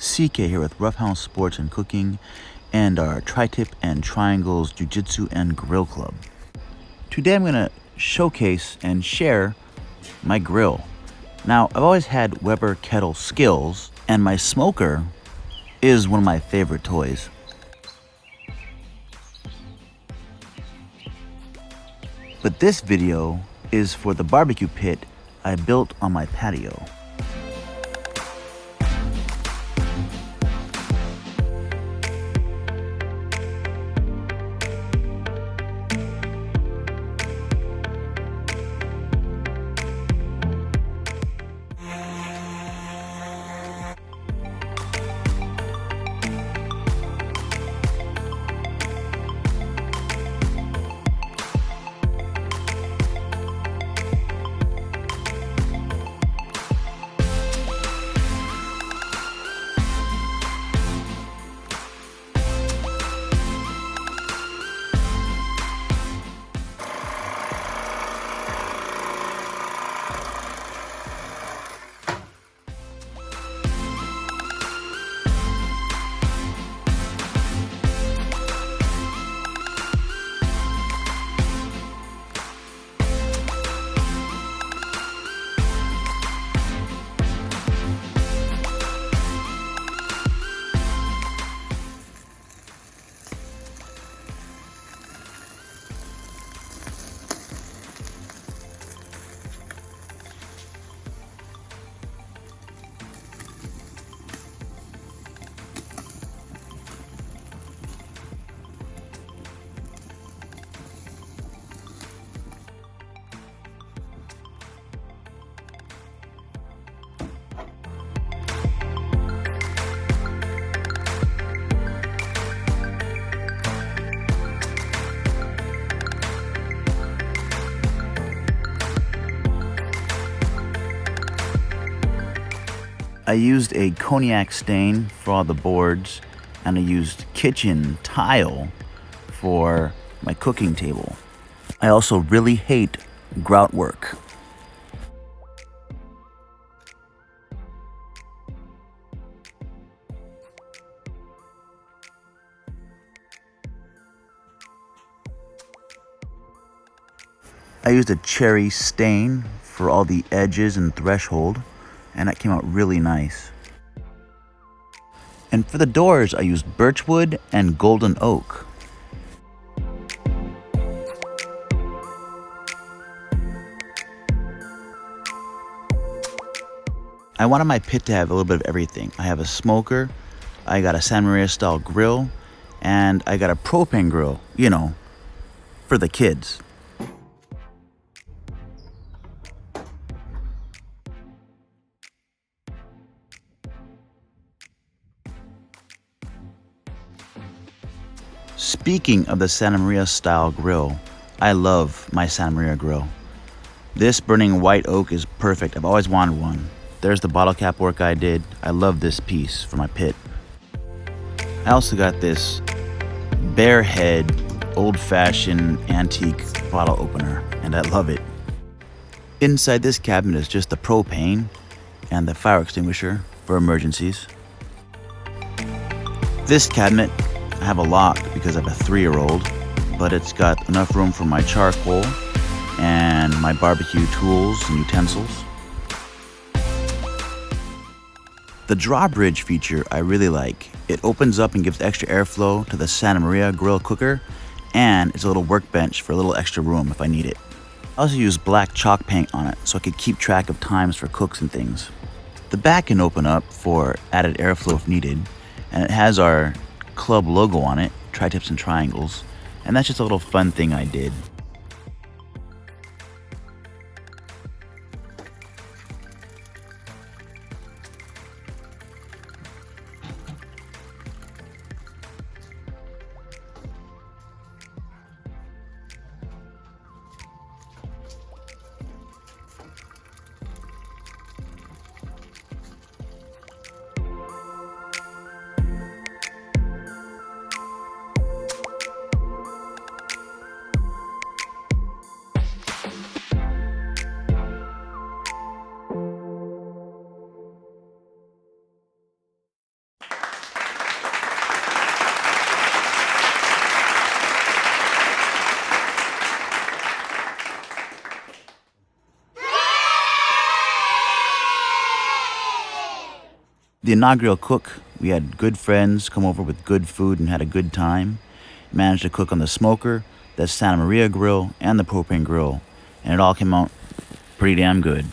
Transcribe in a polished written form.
CK here with Roughhouse Sports and Cooking and our Tri-Tip and Triangles Jiu-Jitsu and Grill Club. Today I'm going to showcase and share my grill. Now, I've always had Weber kettle skills, and my smoker is one of my favorite toys. But this video is for the barbecue pit I built on my patio. I used a cognac stain for all the boards, and I used kitchen tile for my cooking table. I also really hate grout work. I used a cherry stain for all the edges and threshold, and that came out really nice. And for the doors, I used birchwood and golden oak. I wanted my pit to have a little bit of everything. I have a smoker, I got a Santa Maria style grill, and I got a propane grill, you know, for the kids. Speaking of the Santa Maria style grill, I love my Santa Maria grill. This burning white oak is perfect. I've always wanted one. There's the bottle cap work I did. I love this piece for my pit. I also got this bear head, old-fashioned antique bottle opener, and I love it. Inside this cabinet is just the propane and the fire extinguisher for emergencies. This cabinet, I have a lock because I have a 3-year-old, but it's got enough room for my charcoal and my barbecue tools and utensils. The drawbridge feature I really like. It opens up and gives extra airflow to the Santa Maria grill cooker, and it's a little workbench for a little extra room if I need it. I also use black chalk paint on it so I could keep track of times for cooks and things. The back can open up for added airflow if needed, and it has our club logo on it, Tri-Tips and Triangles, and that's just a little fun thing I did. The inaugural cook, we had good friends come over with good food and had a good time. Managed to cook on the smoker, the Santa Maria grill, and the propane grill, and it all came out pretty damn good.